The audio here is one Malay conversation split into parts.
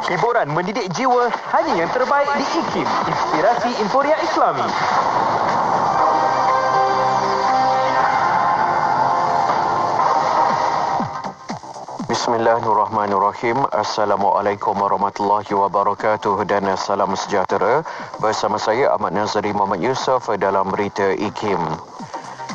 Hiburan mendidik jiwa hanya yang terbaik di IKIM, Inspirasi Inforia Islami. Bismillahirrahmanirrahim. Assalamualaikum warahmatullahi wabarakatuh dan salam sejahtera. Bersama saya Ahmad Nazari Muhammad Yusof dalam berita IKIM.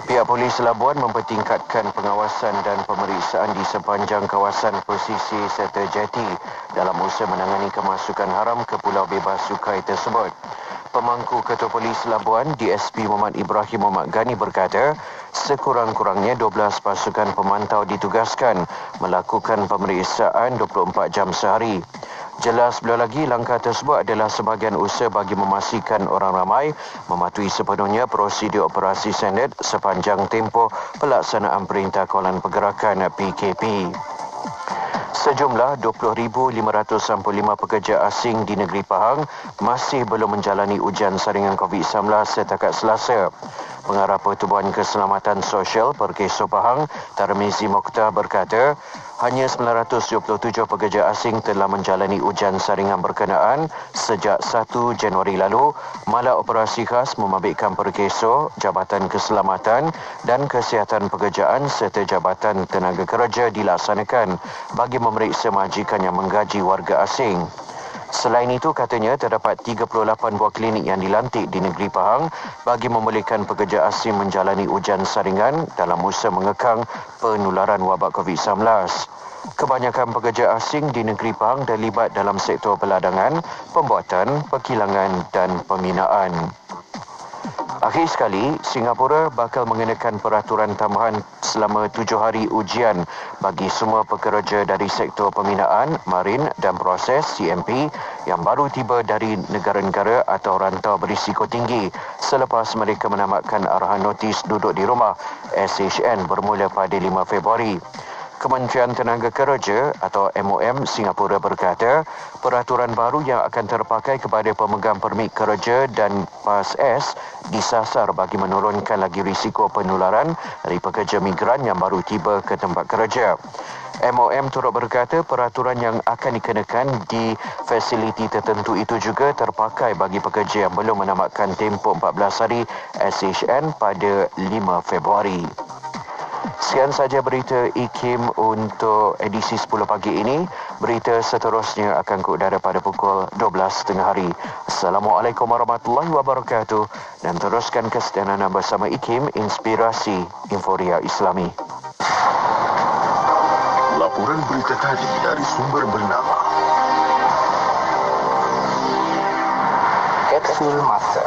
Pihak Polis Labuan mempertingkatkan pengawasan dan pemeriksaan di sepanjang kawasan pesisir serta jeti dalam usaha menangani kemasukan haram ke Pulau Bebas Sukai tersebut. Pemangku Ketua Polis Labuan, DSP Muhammad Ibrahim Muhammad Ghani berkata, sekurang-kurangnya 12 pasukan pemantau ditugaskan melakukan pemeriksaan 24 jam sehari. Jelas beliau lagi, langkah tersebut adalah sebahagian usaha bagi memastikan orang ramai mematuhi sepenuhnya prosedur operasi standard sepanjang tempoh pelaksanaan Perintah Kawalan Pergerakan PKP. Sejumlah 20,565 pekerja asing di negeri Pahang masih belum menjalani ujian saringan COVID-19 setakat Selasa. Pengarah Pertubuhan Keselamatan Sosial Perkeso Pahang, Tarmizi Mokhtar berkata, hanya 927 pekerja asing telah menjalani ujian saringan berkenaan sejak 1 Januari lalu. Malah operasi khas membabitkan Perkeso, Jabatan Keselamatan dan Kesihatan Pekerjaan serta Jabatan Tenaga Kerja dilaksanakan bagi memeriksa majikan yang menggaji warga asing. Selain itu, katanya terdapat 38 buah klinik yang dilantik di negeri Pahang bagi membolehkan pekerja asing menjalani ujian saringan dalam usaha mengekang penularan wabak COVID-19. Kebanyakan pekerja asing di negeri Pahang terlibat dalam sektor peladangan, pembuatan, perkilangan dan pembinaan. Akhir sekali, Singapura bakal mengenakan peraturan tambahan selama 7 hari ujian bagi semua pekerja dari sektor pembinaan, marin dan proses CMP yang baru tiba dari negara-negara atau rantau berisiko tinggi selepas mereka menamatkan arahan notis duduk di rumah SHN bermula pada 5 Februari. Kementerian Tenaga Kerja atau MOM Singapura berkata, peraturan baru yang akan terpakai kepada pemegang permit kerja dan PAS S disasar bagi menurunkan lagi risiko penularan dari pekerja migran yang baru tiba ke tempat kerja. MOM turut berkata peraturan yang akan dikenakan di fasiliti tertentu itu juga terpakai bagi pekerja yang belum menamatkan tempoh 14 hari SHN pada 5 Februari. Sekian saja berita IKIM untuk edisi 10 pagi ini. Berita seterusnya akan ke udara pada pukul 12.30 hari. Assalamualaikum warahmatullahi wabarakatuh dan teruskan kesetiaan anda bersama IKIM, Inspirasi Inforia Islami. Laporan berita tadi dari sumber bernama Kapsul Masa.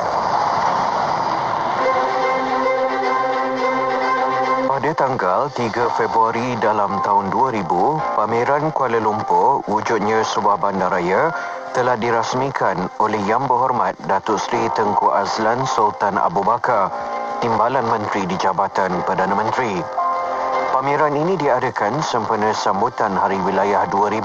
Pada tanggal 3 Februari dalam tahun 2000, pameran Kuala Lumpur wujudnya sebuah bandaraya telah dirasmikan oleh Yang Berhormat Datuk Seri Tengku Azlan Sultan Abu Bakar, Timbalan Menteri di Jabatan Perdana Menteri. Pameran ini diadakan sempena sambutan Hari Wilayah 2000.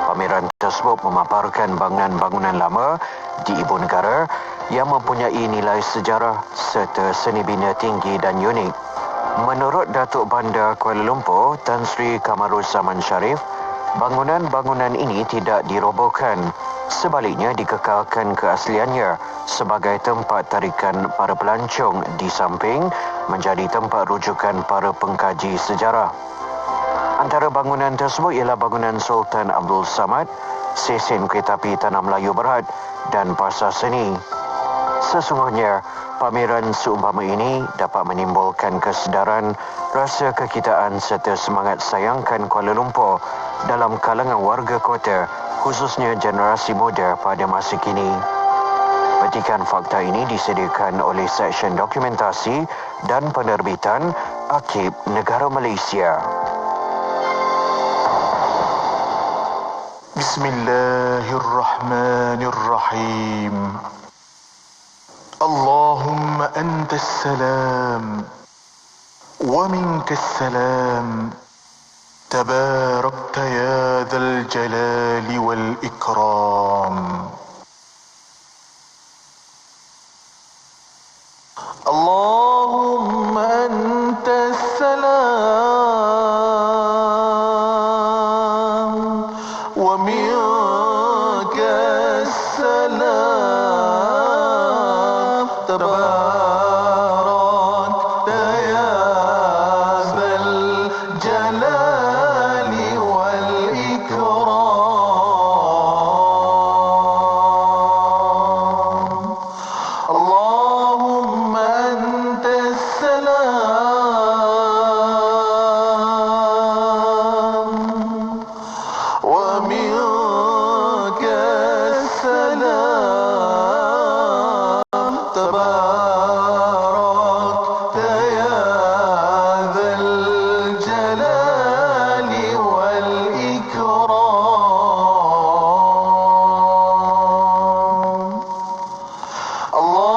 Pameran tersebut memaparkan bangunan-bangunan lama di ibu negara yang mempunyai nilai sejarah serta seni bina tinggi dan unik. Menurut Datuk Bandar Kuala Lumpur, Tan Sri Kamaruzzaman Sharif, bangunan-bangunan ini tidak dirobohkan. Sebaliknya dikekalkan keasliannya sebagai tempat tarikan para pelancong di samping menjadi tempat rujukan para pengkaji sejarah. Antara bangunan tersebut ialah bangunan Sultan Abdul Samad, stesen kereta api Tanah Melayu Berhad dan pasar seni. Sesungguhnya, pameran seumpama ini dapat menimbulkan kesedaran, rasa kekitaan serta semangat sayangkan Kuala Lumpur dalam kalangan warga kota, khususnya generasi muda pada masa kini. Petikan fakta ini disediakan oleh Seksyen Dokumentasi dan Penerbitan Arkib Negara Malaysia. Bismillahirrahmanirrahim. اللهم أنت السلام ومنك السلام تباركت يا ذا الجلال والإكرام. اللهم أنت السلام ومنك السلام تبارك يا ذا الجلال والإكرام اللهم أنت السلام ومنك السلام تبارك يا ذا الجلال والإكرام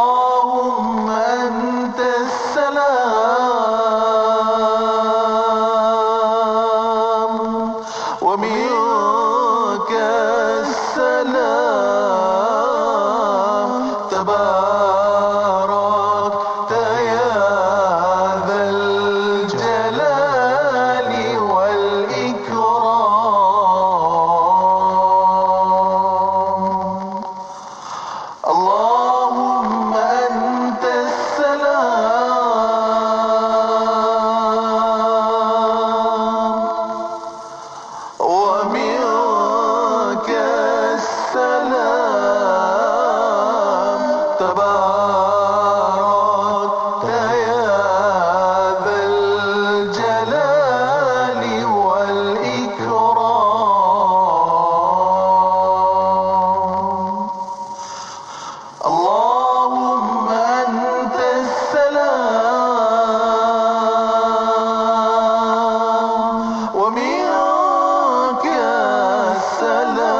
اللهم أنت السلام ومنك السلام تبارك يا ذا الجلال والإكرام اللهم أنت السلام ومنك السلام تبارك يا ذا الجلال والإكرام اللهم أنت السلام ومنك السلام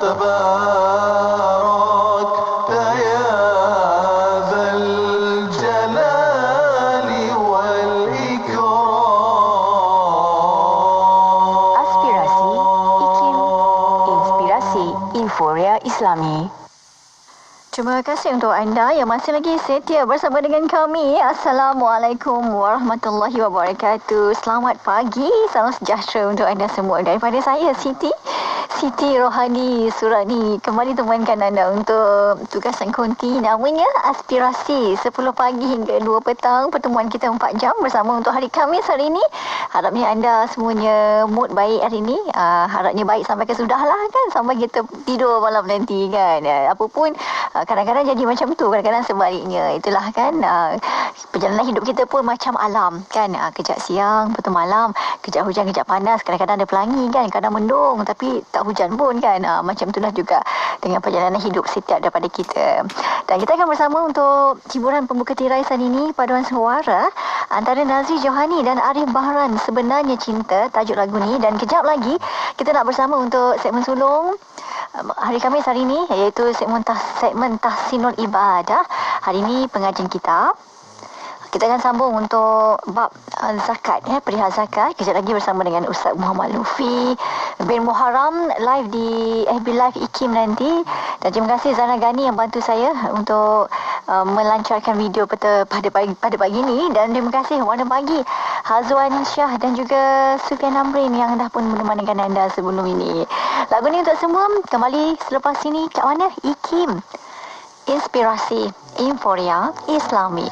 تبارك يا ذا الجلال والإكرام Aspirasi IKIM Inspirasi Inforia Islami. Terima kasih untuk anda yang masih lagi setia bersama dengan kami. Assalamualaikum warahmatullahi wabarakatuh. Selamat pagi, salam sejahtera untuk anda semua. Daripada saya, Siti Rohani Surani, kembali temankan anda untuk tugasan konti namanya Aspirasi 10 pagi hingga 2 petang. Pertemuan kita 4 jam bersama untuk hari Khamis hari ini. Harapnya anda semuanya mood baik hari ini. Harapnya baik sampai kesudahlah kan, sampai kita tidur malam nanti kan. Apapun kadang-kadang jadi macam tu, kadang-kadang sebaliknya. Itulah kan, perjalanan hidup kita pun macam alam kan. Kejap siang, betul malam, kejap hujan, kejap panas, kadang-kadang ada pelangi kan, kadang mendung tapi tak hujan pun kan. Macam itulah juga dengan perjalanan hidup setiap daripada kita. Dan kita akan bersama untuk hiburan pembuka tirai hari ini, paduan suara antara Nazri Johani dan Arif Bahran, Sebenarnya Cinta, tajuk lagu ni. Dan kejap lagi kita nak bersama untuk segmen sulung hari Khamis hari ini, iaitu segmen Tahsinul Ibadah. Hari ini pengajian kitab. Kita akan sambung untuk bab zakat, perihal zakat. Kejap lagi bersama dengan Ustaz Muhammad Lufi bin Muharram live di FB Live IKIM nanti. Dan terima kasih Zana Gani yang bantu saya untuk melancarkan video pada pagi ini. Dan terima kasih Warna Pagi Hazwan Syah dan juga Sufian Amrin yang dah pun menemanikan anda sebelum ini. Lagu ni untuk semua. Kembali selepas ini kat mana? IKIM Inspirasi Inforia Islami.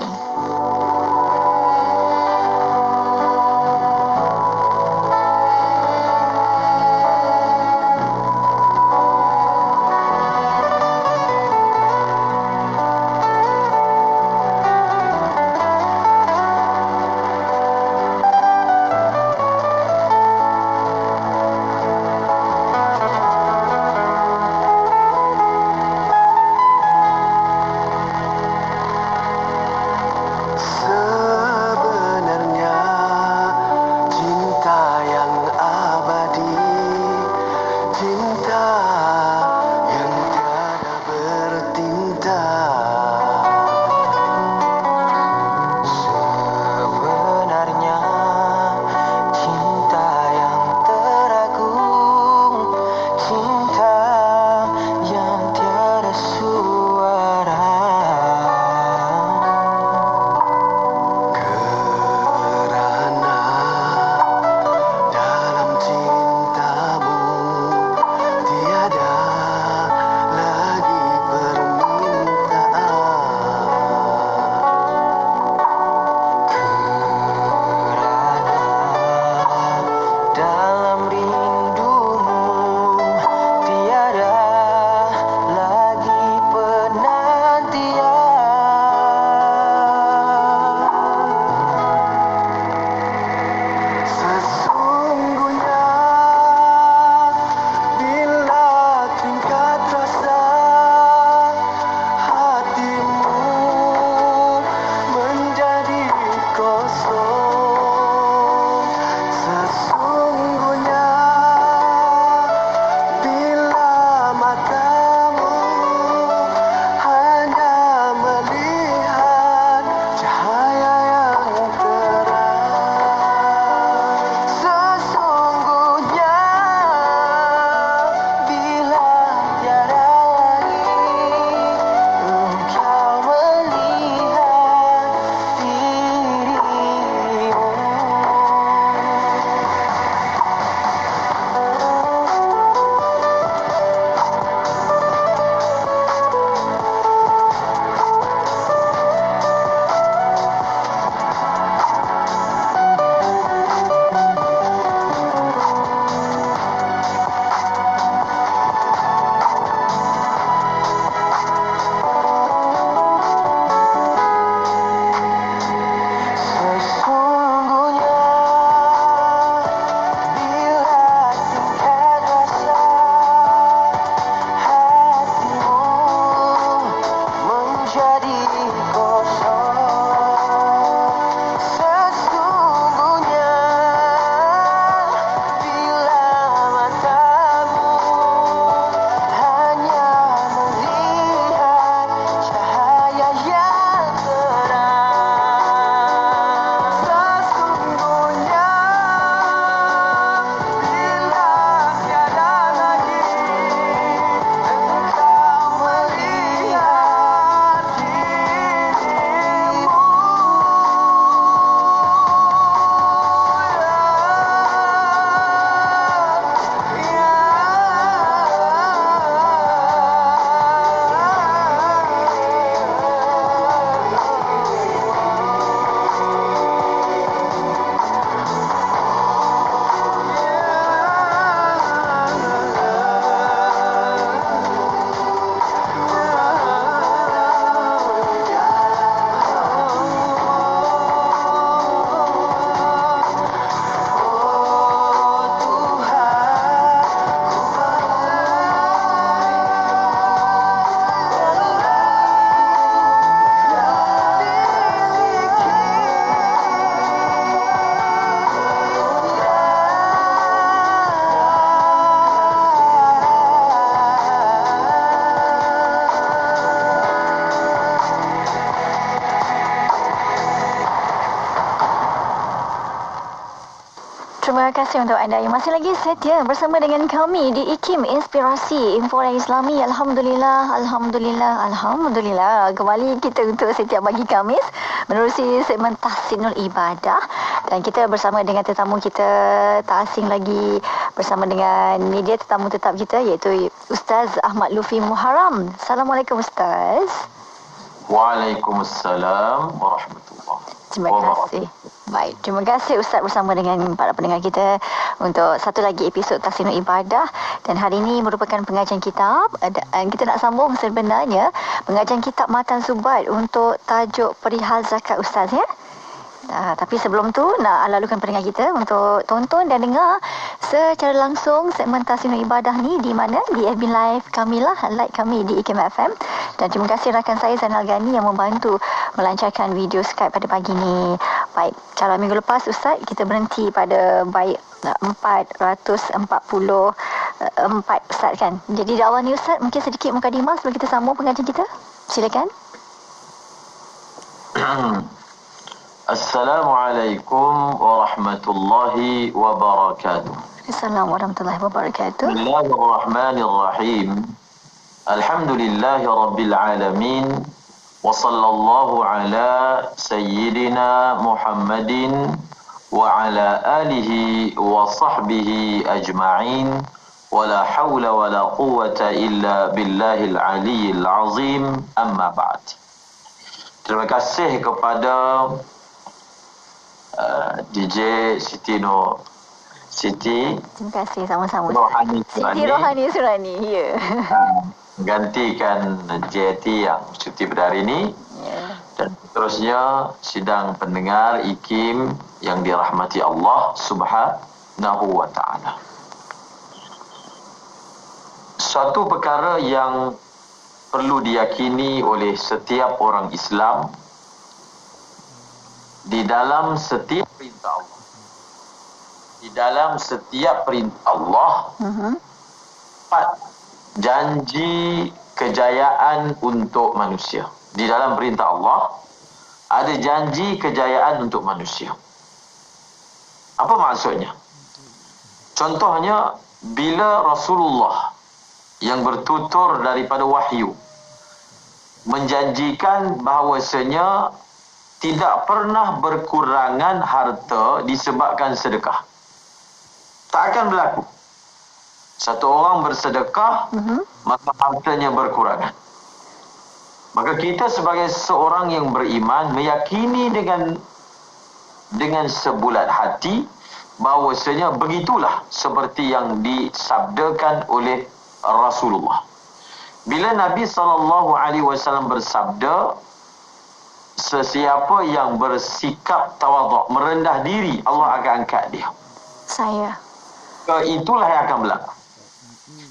Terima kasih untuk anda yang masih lagi setia bersama dengan kami di IKIM Inspirasi Inforia Islami. Alhamdulillah, Alhamdulillah, Alhamdulillah. Kembali kita untuk setiap pagi Khamis menerusi segmen Tahsinul Ibadah. Dan kita bersama dengan tetamu kita tak asing lagi bersama dengan media tetamu tetap kita iaitu Ustaz Ahmad Lufi Muharram. Assalamualaikum Ustaz. Waalaikumsalam warahmatullahi. Terima kasih. Baik, terima kasih Ustaz bersama dengan para pendengar kita untuk satu lagi episod Tahsinul Ibadah. Dan hari ini merupakan pengajian kitab. Dan kita nak sambung sebenarnya pengajian kitab Matan Zubaid untuk tajuk perihal zakat Ustaz ya. Tapi sebelum tu nak lalukan pendengar kita untuk tonton dan dengar secara langsung segmen Tahsinul Ibadah ni di mana di FB Live kami lah, like kami di IKIM FM. Dan terima kasih rakan saya Zainal Ghani yang membantu melancarkan video Skype pada pagi ni. Baik, cara minggu lepas Ustaz kita berhenti pada baik 444 Ustaz kan. Jadi di awal ni Ustaz mungkin sedikit mukadimah sebelum kita sambung pengajian kita. Silakan. Assalamualaikum warahmatullahi wabarakatuh. Assalamualaikum warahmatullahi wabarakatuh. Bismillahirrahmanirrahim. Alhamdulillahi rabbil alamin. Wa sallallahu ala sayyidina Muhammadin wa ala alihi wa sahbihi ajma'in. Wa la hawla wa la quwwata illa billahil aliyyil azim. Amma ba'd. Terima kasih kepada DJ Siti Nur Siti. Terima kasih sama-sama. Rohani Siti Rohani Surani. Ya. Gantikan JT yang cuti pada hari ini. Ya. Dan seterusnya sidang pendengar IKIM yang dirahmati Allah Subhanahu wa taala. Satu perkara yang perlu diyakini oleh setiap orang Islam di dalam setiap perintah Allah. Di dalam setiap perintah Allah, janji kejayaan untuk manusia. Di dalam perintah Allah, ada janji kejayaan untuk manusia. Apa maksudnya? Contohnya, bila Rasulullah yang bertutur daripada wahyu menjanjikan bahawasanya tidak pernah berkurangan harta disebabkan sedekah. Tak akan berlaku. Satu orang bersedekah, maka hartanya berkurangan. Maka kita sebagai seorang yang beriman meyakini dengan sebulat hati bahawasanya begitulah seperti yang disabdakan oleh Rasulullah. Bila Nabi SAW bersabda, sesiapa yang bersikap tawaduk, merendah diri, Allah akan angkat dia. Saya. Itulah yang akan berlaku.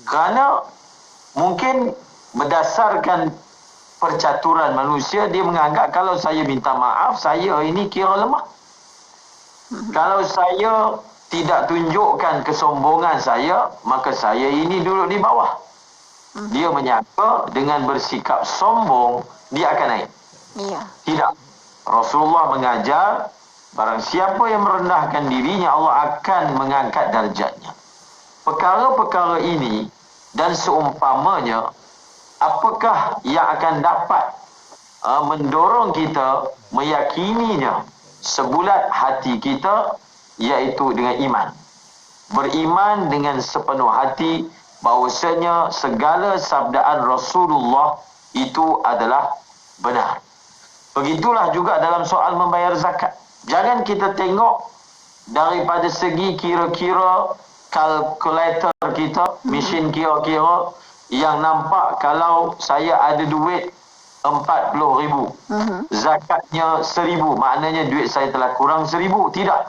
Kerana mungkin berdasarkan percaturan manusia, dia menganggap kalau saya minta maaf, saya ini kira lemah. Kalau saya tidak tunjukkan kesombongan saya, maka saya ini duduk di bawah. Dia menyangka dengan bersikap sombong, dia akan naik. Iya. Tidak. Rasulullah mengajar, barang siapa yang merendahkan dirinya, Allah akan mengangkat darjatnya. Perkara-perkara ini dan seumpamanya, apakah yang akan dapat mendorong kita meyakininya sebulat hati kita, iaitu dengan iman. Beriman dengan sepenuh hati bahawasanya segala sabdaan Rasulullah itu adalah benar. Begitulah juga dalam soal membayar zakat. Jangan kita tengok daripada segi kira-kira kalkulator kita, mesin kira-kira yang nampak kalau saya ada duit 40,000, zakatnya 1,000, maknanya duit saya telah kurang 1,000. Tidak.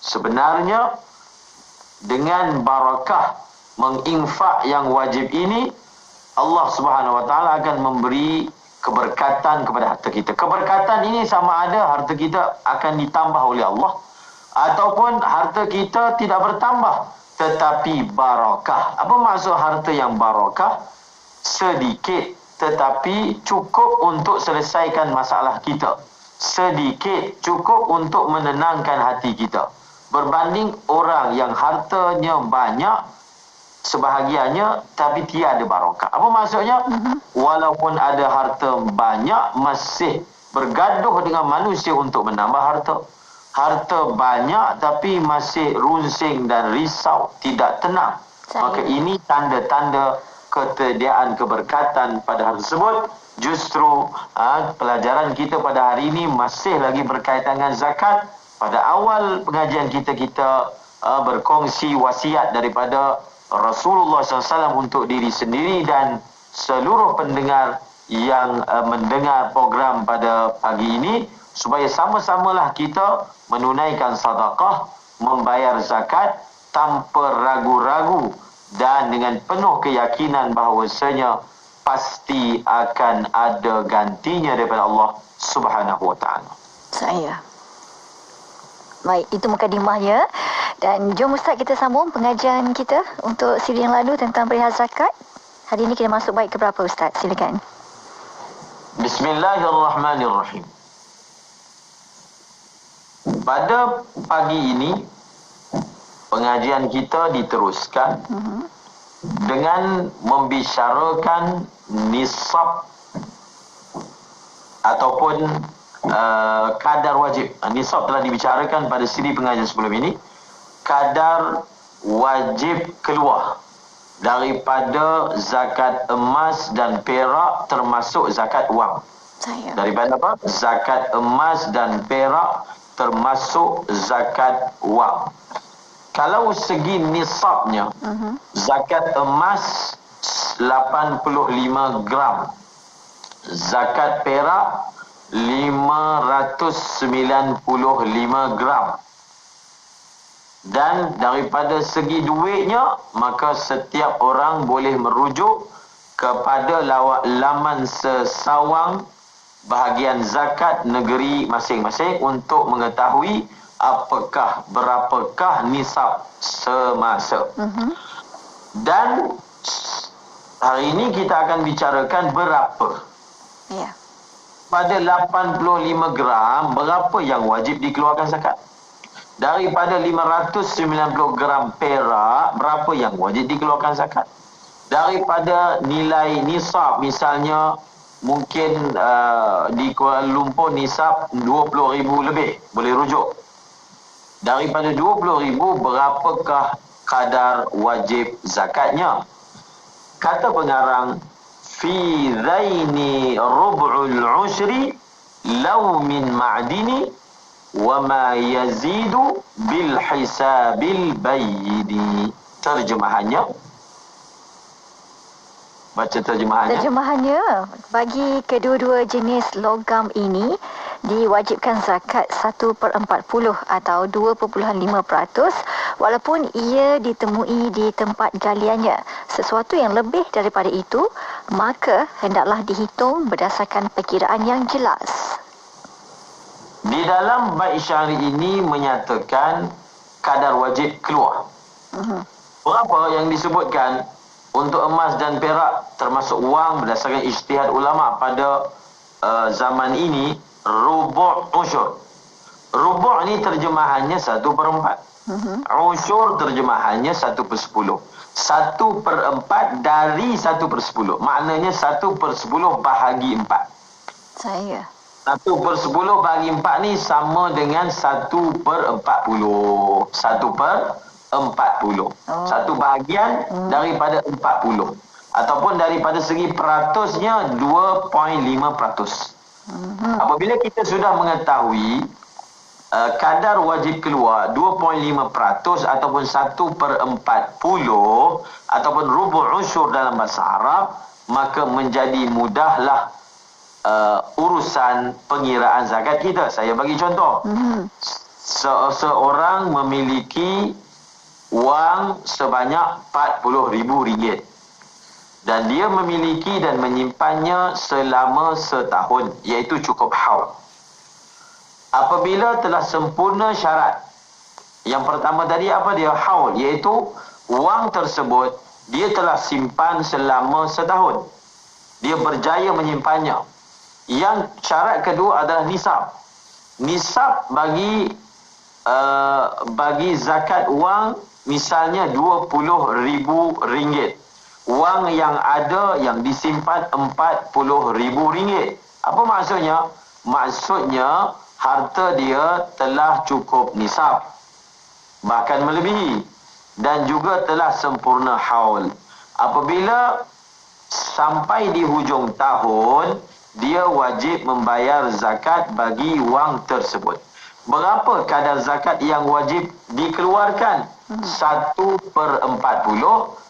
Sebenarnya dengan barakah menginfak yang wajib ini, Allah Subhanahu wa taala akan memberi keberkatan kepada harta kita. Keberkatan ini sama ada harta kita akan ditambah oleh Allah ataupun harta kita tidak bertambah tetapi barakah. Apa maksud harta yang barakah? Sedikit tetapi cukup untuk selesaikan masalah kita. Sedikit cukup untuk menenangkan hati kita. berbanding orang yang hartanya banyak sebahagiannya tapi tiada barakah. Apa maksudnya? Walaupun ada harta banyak, masih bergaduh dengan manusia untuk menambah harta. Harta banyak tapi masih runsing dan risau, tidak tenang. Maka ini tanda-tanda ketiadaan keberkatan pada hari tersebut. Justru pelajaran kita pada hari ini masih lagi berkaitan dengan zakat. Pada awal pengajian kita berkongsi wasiat daripada Rasulullah SAW untuk diri sendiri dan seluruh pendengar yang mendengar program pada pagi ini, supaya sama-samalah kita menunaikan sedekah, membayar zakat tanpa ragu-ragu dan dengan penuh keyakinan bahawasanya pasti akan ada gantinya daripada Allah Subhanahu wa taala. Baik, itu mukadimahnya. Dan jom Ustaz kita sambung pengajian kita untuk siri yang lalu tentang perihal zakat. Hari ini kita masuk baik ke berapa Ustaz? Silakan. Bismillahirrahmanirrahim. Pada pagi ini pengajian kita diteruskan dengan membicarakan nisab ataupun kadar wajib. Nisab telah dibicarakan pada siri pengajian sebelum ini. Kadar wajib keluar daripada zakat emas dan perak, termasuk zakat wang. Daripada apa? Zakat emas dan perak termasuk zakat wang. Kalau segi nisabnya, zakat emas 85 gram, zakat perak 595 gram. Dan daripada segi duitnya, maka setiap orang boleh merujuk kepada laman sesawang bahagian zakat negeri masing-masing untuk mengetahui berapakah nisab semasa. Dan hari ini kita akan bicarakan berapa. Pada 85 gram, berapa yang wajib dikeluarkan zakat? Daripada 590 gram perak, berapa yang wajib dikeluarkan zakat? Daripada nilai nisab, misalnya mungkin di Kuala Lumpur nisab 20,000 lebih, boleh rujuk. Daripada 20,000, berapakah kadar wajib zakatnya? Kata pengarang, fi dhaini rub'ul ushri law min ma'dini wa ma yazidu bil hisabil bayyidi. Terjemahannya, baca terjemahannya. Terjemahannya, bagi kedua-dua jenis logam ini diwajibkan zakat 1/40 atau 2.5% walaupun ia ditemui di tempat galiannya. Sesuatu yang lebih daripada itu, maka hendaklah dihitung berdasarkan perkiraan yang jelas. Di dalam bait syar'i ini menyatakan kadar wajib keluar. Berapa yang disebutkan untuk emas dan perak termasuk wang berdasarkan ijtihad ulama pada zaman ini, rubu' usyur. Rubu' ni terjemahannya 1/4. Usyur terjemahannya 1/10. 1/4 dari 1/10. Maknanya 1/10 bahagi 4. 1/10 bahagi 4 ni sama dengan 1/40. 1/40. Satu bahagian daripada 40. Ataupun daripada segi peratusnya 2.5%. Apabila kita sudah mengetahui kadar wajib keluar 2.5% ataupun 1/40 ataupun rubu' usyur dalam bahasa Arab, maka menjadi mudahlah urusan pengiraan zakat kita. Saya bagi contoh. Seorang memiliki wang sebanyak RM40,000 dan dia memiliki dan menyimpannya selama setahun, iaitu cukup haul. Apabila telah sempurna syarat, yang pertama tadi apa dia? Haul, iaitu wang tersebut dia telah simpan selama setahun, dia berjaya menyimpannya. Yang syarat kedua adalah nisab. Nisab bagi bagi zakat wang misalnya RM20,000. Wang yang ada yang disimpan RM40,000. Apa maksudnya? Maksudnya harta dia telah cukup nisab, bahkan melebihi, dan juga telah sempurna haul. Apabila sampai di hujung tahun, dia wajib membayar zakat bagi wang tersebut. Berapa kadar zakat yang wajib dikeluarkan? 1/40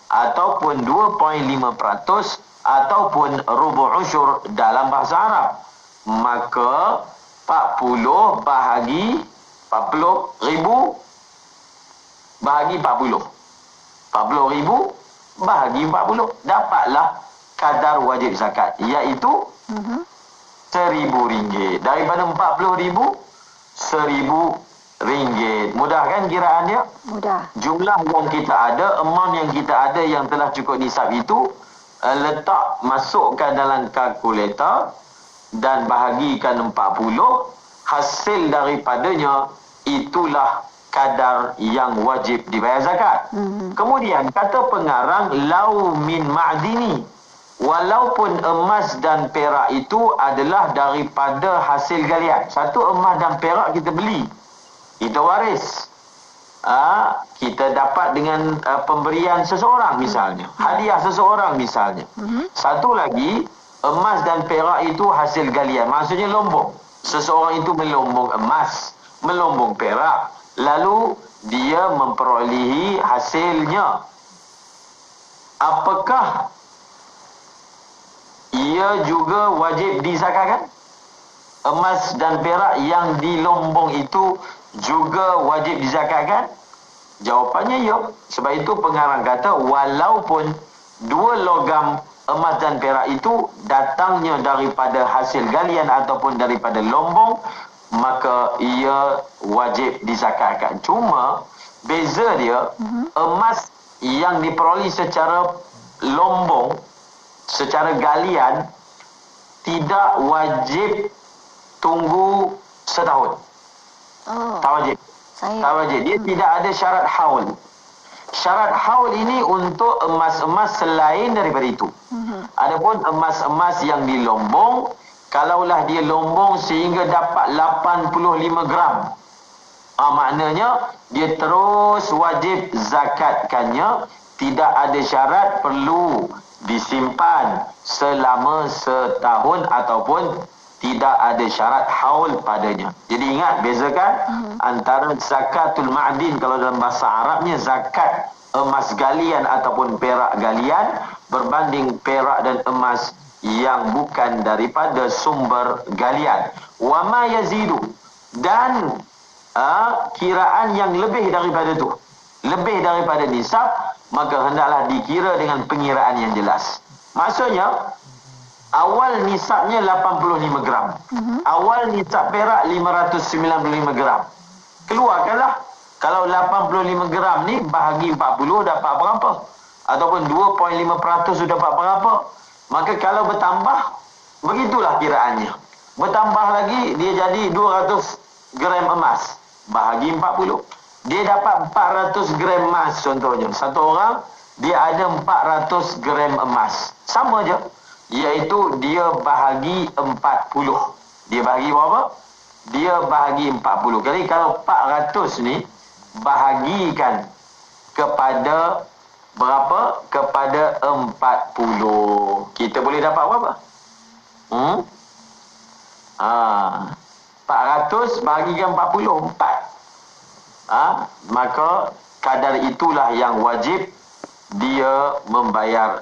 ataupun 2.5% ataupun rubu' usyur dalam bahasa Arab. Maka 40 bahagi 40,000 bahagi 40. 40,000 bahagi 40. Dapatlah kadar wajib zakat, iaitu RM1,000. Daripada 40,000, RM1,000. Mudah kan kiraan dia? Mudah. Jumlah yang kita ada, amount yang kita ada yang telah cukup nisab itu, letak, masukkan dalam kalkulator dan bahagikan 40, hasil daripadanya itulah kadar yang wajib dibayar zakat. Kemudian kata pengarang, lau min ma'dini, walaupun emas dan perak itu adalah daripada hasil galian. Satu emas dan perak kita beli, kita waris, kita dapat dengan pemberian seseorang misalnya, hadiah seseorang misalnya. Satu lagi, emas dan perak itu hasil galian, maksudnya lombong. Seseorang itu melombong emas, melombong perak, lalu dia memperolehi hasilnya. Apakah ia juga wajib dizakatkan? Emas dan perak yang dilombong itu juga wajib dizakatkan? Jawapannya ya. Sebab itu pengarang kata, walaupun dua logam emas dan perak itu datangnya daripada hasil galian ataupun daripada lombong, maka ia wajib dizakatkan. Cuma beza dia, emas yang diperoleh secara lombong, secara galian, tidak wajib tunggu setahun. Tak wajib. Tak wajib. Dia tidak ada syarat haul. Syarat haul ini untuk emas-emas selain daripada itu. Adapun emas-emas yang dilombong, kalaulah dia lombong sehingga dapat 85 gram, maknanya dia terus wajib zakatkannya. Tidak ada syarat perlu disimpan selama setahun ataupun tidak ada syarat haul padanya. Jadi ingat, bezakan antara zakatul ma'din, kalau dalam bahasa Arabnya zakat emas galian ataupun perak galian, berbanding perak dan emas yang bukan daripada sumber galian. Wa ma yazidu, dan kiraan yang lebih daripada itu, lebih daripada nisab, maka hendaklah dikira dengan pengiraan yang jelas. Maksudnya, awal nisabnya 85 gram. Awal nisab perak 595 gram. Keluarkanlah. Kalau 85 gram ni bahagi 40 dapat berapa? Ataupun 2.5% sudah dapat berapa? Maka kalau bertambah, begitulah kiraannya. Bertambah lagi, dia jadi 200 gram emas. Bahagi 40. Dia dapat 400 gram emas contohnya. Satu orang, dia ada 400 gram emas. Sama je. Iaitu dia bahagi 40. Dia bahagi berapa? Dia bahagi 40. Jadi kalau 400 ni bahagikan kepada berapa? Kepada 40. Kita boleh dapat berapa? 400 bahagikan 40, 4. Maka kadar itulah yang wajib dia membayar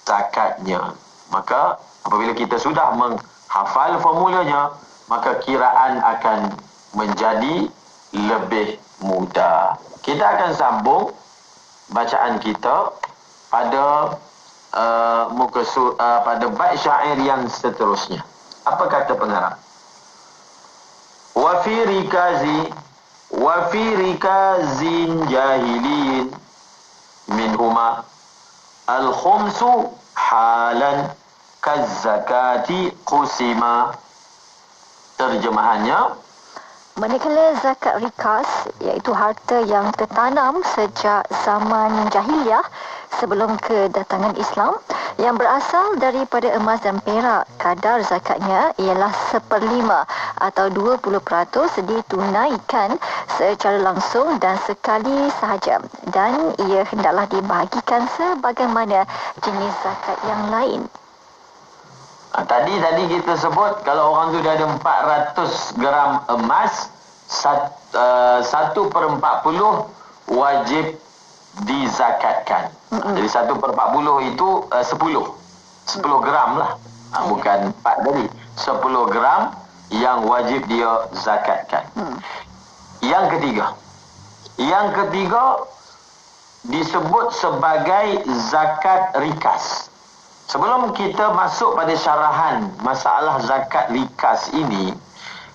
zakatnya. Maka apabila kita sudah menghafal formulanya, maka kiraan akan menjadi lebih mudah. Kita akan sambung bacaan kita pada pada bait syair yang seterusnya. Apa kata pengarang? Wa fi rikazin jahiliyin minhuma al-khumsu halan kaz-zakati qusima. Terjemahannya, Manakala zakat rikas, iaitu harta yang tertanam sejak zaman jahiliyah sebelum kedatangan Islam, yang berasal daripada emas dan perak, kadar zakatnya ialah 1/5 atau 20% ditunaikan secara langsung dan sekali sahaja, dan ia hendaklah dibahagikan sebagaimana jenis zakat yang lain. Tadi kita sebut kalau orang tu dah ada 400 gram emas, 1/40 wajib dizakatkan. Jadi 1/40 itu 10 gram lah. Bukan 4 tadi. 10 gram yang wajib dia zakatkan. Yang ketiga disebut sebagai zakat rikas. Sebelum kita masuk pada syarahan masalah zakat rikas ini,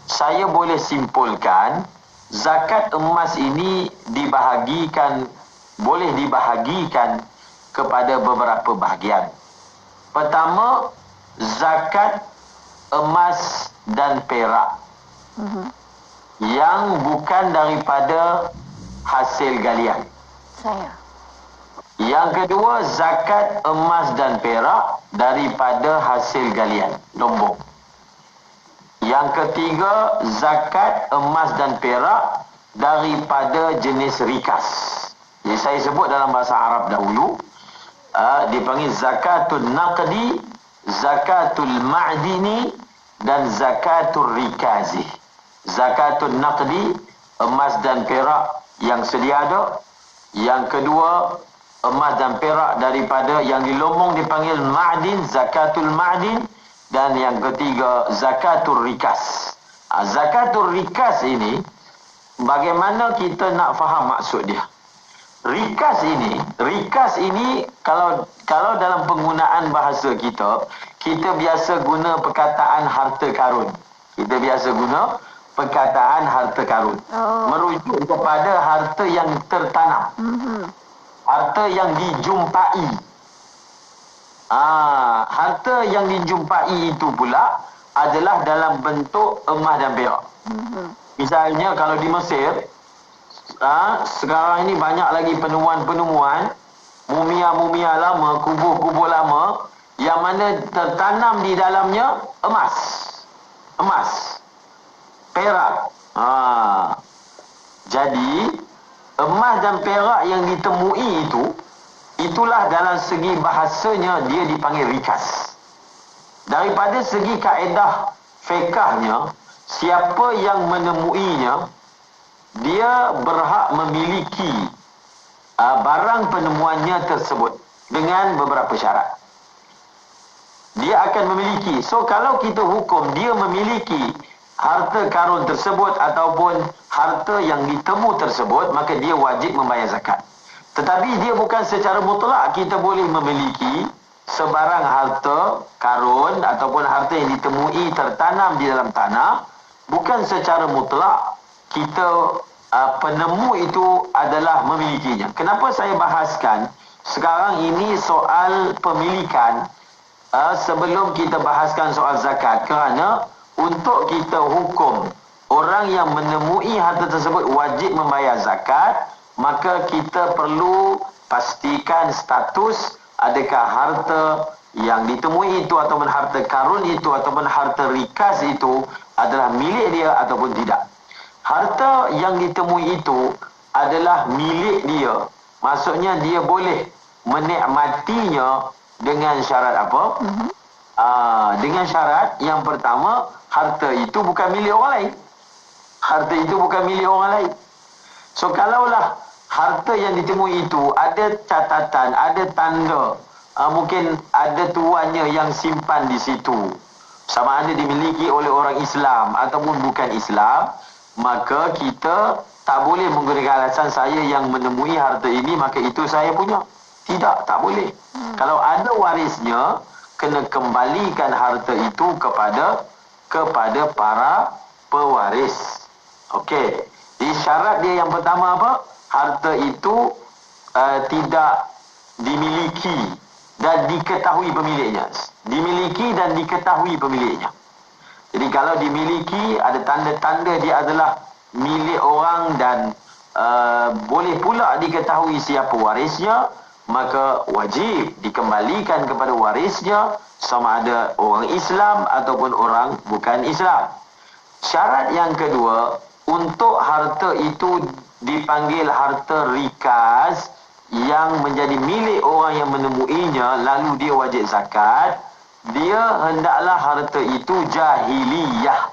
saya boleh simpulkan zakat emas ini boleh dibahagikan kepada beberapa bahagian. Pertama, zakat emas dan perak yang bukan daripada hasil galian. Yang kedua, zakat emas dan perak daripada hasil galian, lombong. Yang ketiga, zakat emas dan perak daripada jenis rikas. Jadi saya sebut dalam bahasa Arab dahulu, dipanggil zakatul naqdi, zakatul ma'dini dan zakatul rikazi. Zakatul naqdi, emas dan perak yang sedia ada. Yang kedua, emas dan perak daripada yang dilombong dipanggil ma'din, zakatul ma'din. Dan yang ketiga, zakatul rikas. Zakatul rikas ini, bagaimana kita nak faham maksud dia? Rikas ini kalau dalam penggunaan bahasa kita biasa guna perkataan harta karun. Merujuk kepada harta yang tertanam. Harta yang dijumpai. Harta yang dijumpai itu pula adalah dalam bentuk emas dan perak. Misalnya kalau di Mesir, sekarang ini banyak lagi penemuan-penemuan mumia-mumia lama, kubur-kubur lama yang mana tertanam di dalamnya emas, perak. Jadi emas dan perak yang ditemui itulah dalam segi bahasanya dia dipanggil rikas. Daripada segi kaedah fiqahnya, siapa yang menemuinya, dia berhak memiliki barang penemuannya tersebut dengan beberapa syarat. Dia akan memiliki. So kalau kita hukum dia memiliki harta karun tersebut ataupun harta yang ditemu tersebut, maka dia wajib membayar zakat. Tetapi dia bukan secara mutlak kita boleh memiliki sebarang harta karun ataupun harta yang ditemui tertanam di dalam tanah. Bukan secara mutlak kita penemu itu adalah memilikinya. Kenapa saya bahaskan sekarang ini soal pemilikan sebelum kita bahaskan soal zakat? Kerana untuk kita hukum orang yang menemui harta tersebut wajib membayar zakat, maka kita perlu pastikan status adakah harta yang ditemui itu ataupun harta karun itu ataupun harta rikas itu adalah milik dia ataupun tidak. Harta yang ditemui itu adalah milik dia. Maksudnya dia boleh menikmatinya dengan syarat apa? Dengan syarat yang pertama, harta itu bukan milik orang lain. So kalaulah harta yang ditemui itu ada catatan, ada tanda, mungkin ada tuannya yang simpan di situ, sama ada dimiliki oleh orang Islam ataupun bukan Islam, maka kita tak boleh menggunakan alasan saya yang menemui harta ini maka itu saya punya. Tidak, tak boleh. Kalau ada warisnya, kena kembalikan harta itu kepada para pewaris. Okey. Jadi syarat dia yang pertama apa? Harta itu tidak dimiliki dan diketahui pemiliknya. Dimiliki dan diketahui pemiliknya. Jadi kalau dimiliki, ada tanda-tanda dia adalah milik orang dan boleh pula diketahui siapa warisnya, maka wajib dikembalikan kepada warisnya, sama ada orang Islam ataupun orang bukan Islam. Syarat yang kedua, untuk harta itu dipanggil harta rikas yang menjadi milik orang yang menemuinya, lalu dia wajib zakat, dia hendaklah harta itu jahiliyah.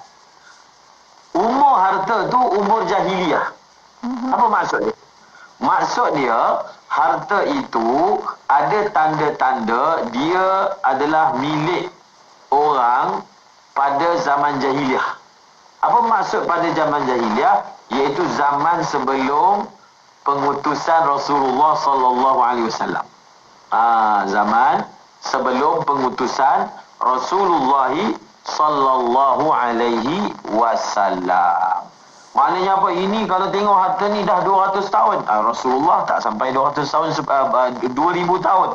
Umur harta tu umur jahiliyah. Apa maksud dia? Maksud dia, harta itu ada tanda-tanda dia adalah milik orang pada zaman jahiliyah. Apa maksud pada zaman jahiliyah? Iaitu zaman sebelum pengutusan Rasulullah sallallahu alaihi wasallam. Zaman sebelum pengutusan Rasulullah sallallahu alaihi wasallam. Maknanya apa? Ini kalau tengok harta ni dah 200 tahun. Rasulullah tak sampai 200 tahun, 2000 tahun.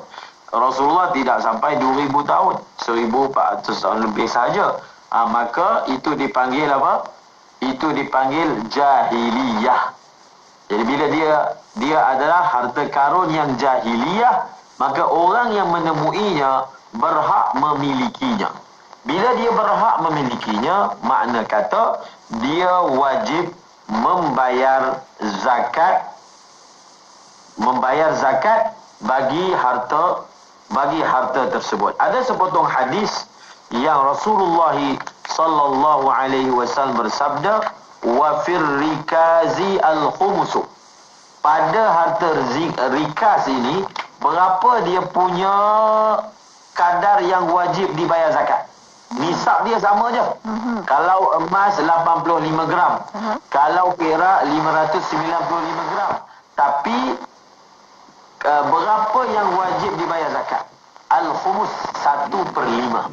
Rasulullah tidak sampai 2000 tahun. 1400 tahun lebih saja. Maka itu dipanggil apa? Itu dipanggil jahiliyah. Jadi bila dia adalah harta karun yang jahiliyah, maka orang yang menemuinya berhak memilikinya. Bila dia berhak memilikinya, makna kata dia wajib membayar zakat bagi harta tersebut. Ada sepotong hadis yang Rasulullah sallallahu alaihi wasallam bersabda, wa fir rikazi al-khumusu. Pada harta rikas ini, berapa dia punya kadar yang wajib dibayar zakat. Nisab dia sama je. Kalau emas 85 gram, kalau perak 595 gram. Tapi berapa yang wajib dibayar zakat? Al-khumus 1/5.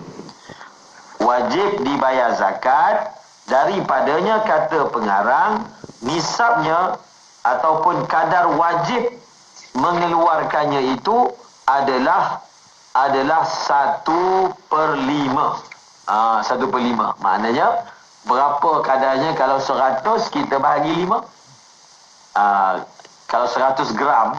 Wajib dibayar zakat. Daripadanya, kata pengarang, nisabnya ataupun kadar wajib mengeluarkannya itu adalah 1/5. 1/5. Maknanya berapa kadarnya? Kalau 100 kita bahagi 5. Kalau 100 gram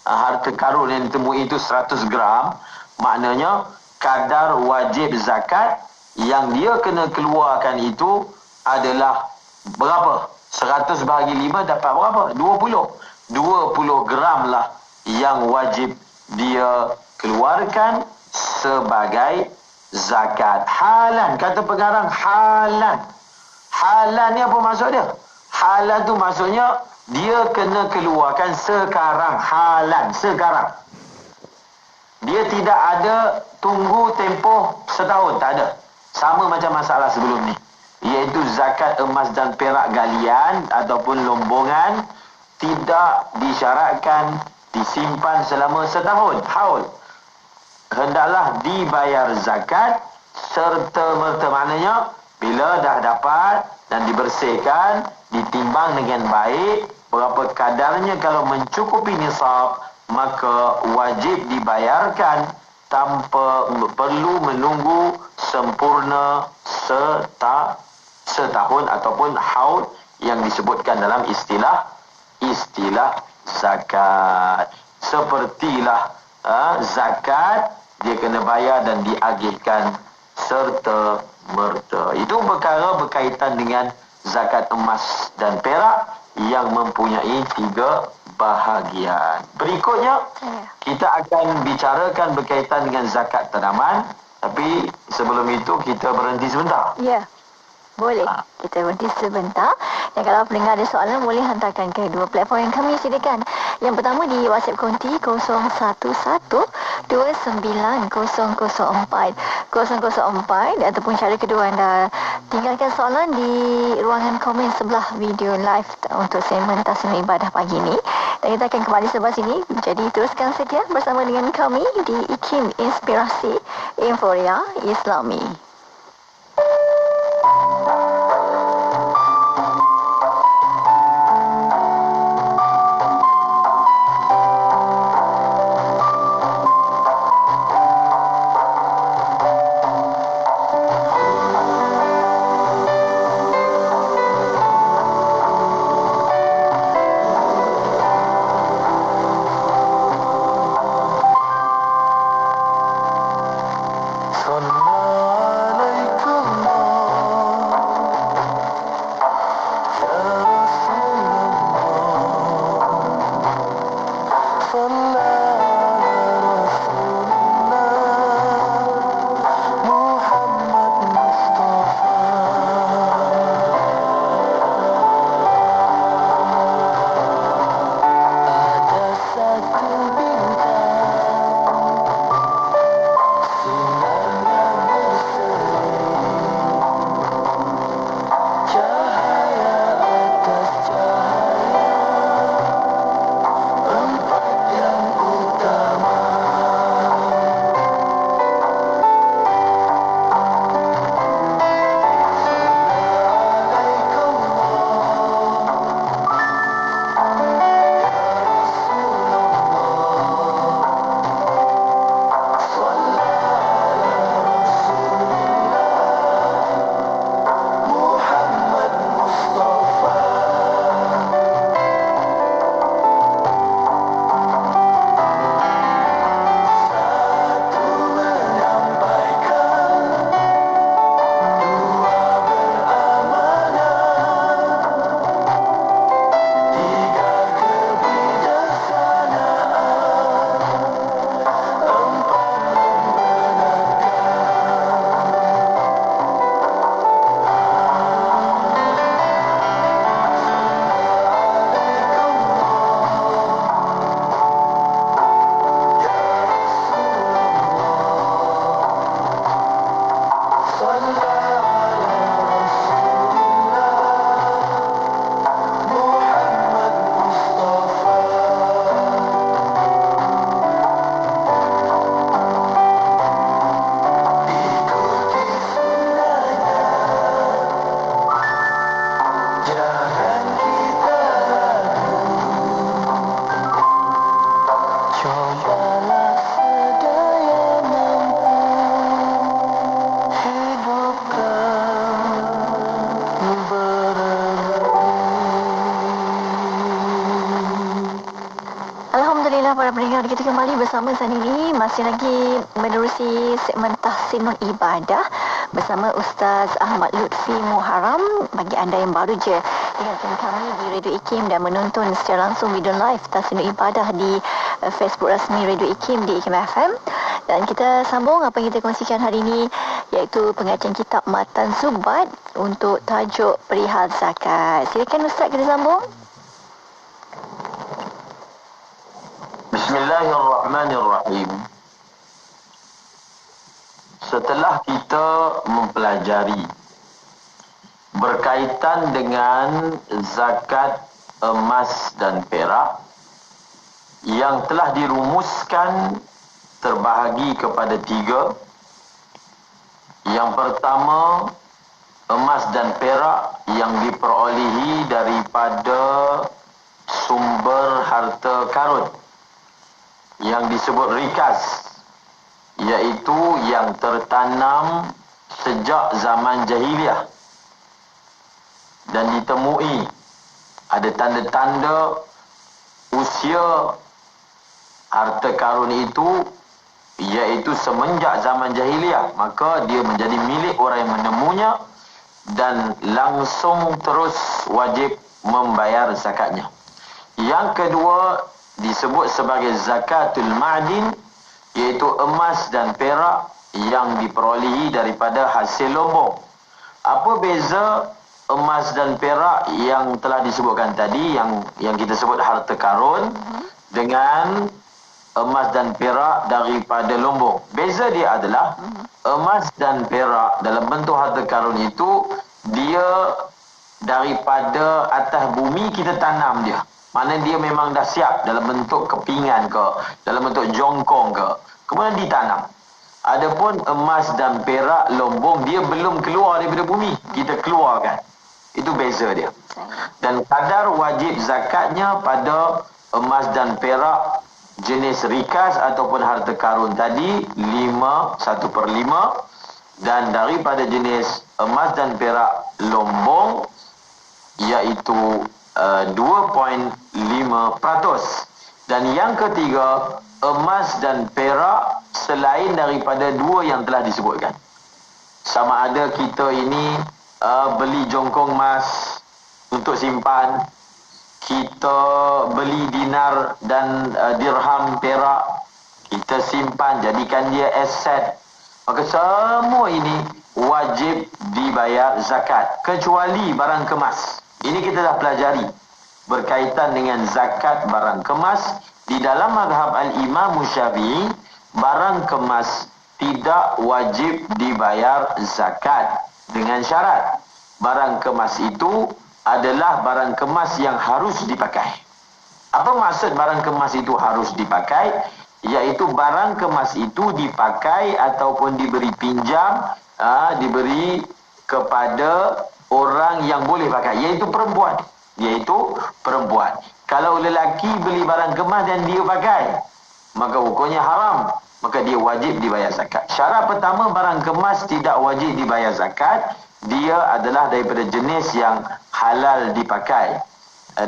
harta karun yang ditemui itu 100 gram, maknanya kadar wajib zakat yang dia kena keluarkan itu adalah berapa? 100 bahagi 5 dapat berapa? 20 gram lah yang wajib dia keluarkan sebagai zakat. Halan, kata pengarang, halan. Halan ni apa maksud dia? Halan tu maksudnya dia kena keluarkan sekarang. Halan, sekarang. Dia tidak ada tunggu tempoh setahun, tak ada. Sama macam masalah sebelum ni, iaitu zakat emas dan perak galian ataupun lombongan tidak disyaratkan disimpan selama setahun. Haul. Hendaklah dibayar zakat serta-merta. Maknanya bila dah dapat dan dibersihkan, ditimbang dengan baik berapa kadarnya, kalau mencukupi nisab, maka wajib dibayarkan tanpa perlu menunggu sempurna setahun ataupun haul yang disebutkan dalam istilah zakat. Sepertilah zakat dia kena bayar dan diagihkan serta merta. Itu perkara berkaitan dengan zakat emas dan perak yang mempunyai 3 bahagian. Berikutnya kita akan bicarakan berkaitan dengan zakat tanaman, tapi sebelum itu kita berhenti sebentar. Ya, boleh. Kita berhenti sebentar. Dan kalau pendengar ada soalan, boleh hantarkan ke 2 platform yang kami sediakan. Yang pertama di WhatsApp konti 011-2904-004, ataupun cara kedua anda tinggalkan soalan di ruangan komen sebelah video live untuk segmen Tasmim Ibadah pagi ini. Dan kita akan kembali sebelah sini. Jadi teruskan setia bersama dengan kami di IKIM Inspirasi Inforia Islami. segala sedaya mampu hidupkan berlebih. Alhamdulillah para pendengar, kita kembali bersama Zanini, masih lagi menerusi segmen Tahsinul Ibadah bersama Ustaz Ahmad Lutfi Muharram. Bagi anda yang baru je dengarkan kami di Radio IKIM dan menonton secara langsung video live Tahsinul Ibadah di Facebook rasmi Radio IKIM di IKIM FM. Dan kita sambung apa yang kita kongsikan hari ini, iaitu pengajian kitab Matan Zubat untuk tajuk perihal zakat. Silakan Ustaz, kita sambung. Bismillahirrahmanirrahim. Setelah kita mempelajari berkaitan dengan zakat emas dan perak yang telah dirumuskan terbahagi kepada 3. Yang pertama, emas dan perak yang diperolehi daripada sumber harta karun yang disebut rikas, iaitu yang tertanam sejak zaman jahiliah dan ditemui ada tanda-tanda usia harta karun itu, iaitu semenjak zaman jahiliah, maka dia menjadi milik orang yang menemunya dan langsung terus wajib membayar zakatnya. Yang kedua disebut sebagai zakatul ma'din, iaitu emas dan perak yang diperolehi daripada hasil lombong. Apa beza emas dan perak yang telah disebutkan tadi, yang kita sebut harta karun, dengan emas dan perak daripada lombong? Beza dia adalah emas dan perak dalam bentuk harta karun itu, dia daripada atas bumi kita tanam dia. Mana dia memang dah siap dalam bentuk kepingan ke, dalam bentuk jongkong ke, kemudian ditanam. Adapun emas dan perak lombong, dia belum keluar daripada bumi, kita keluarkan. Itu beza dia. Dan kadar wajib zakatnya pada emas dan perak jenis rikas ataupun harta karun tadi 1/5, dan daripada jenis emas dan perak lombong iaitu 2.5%. Dan yang ketiga, emas dan perak selain daripada 2 yang telah disebutkan. Sama ada kita ini beli jongkong emas untuk simpan, kita beli dinar dan dirham perak, kita simpan, jadikan dia aset, maka semua ini wajib dibayar zakat, kecuali barang kemas. Ini kita dah pelajari berkaitan dengan zakat barang kemas. Di dalam mazhab Al-Imam Syafi'i, barang kemas tidak wajib dibayar zakat dengan syarat barang kemas itu adalah barang kemas yang harus dipakai. Apa maksud barang kemas itu harus dipakai? Iaitu barang kemas itu dipakai ataupun diberi pinjam, diberi kepada orang yang boleh pakai, iaitu perempuan. Kalau lelaki beli barang kemas dan dia pakai, maka hukumnya haram, maka dia wajib dibayar zakat. Syarat pertama, barang kemas tidak wajib dibayar zakat. Dia adalah daripada jenis yang halal dipakai,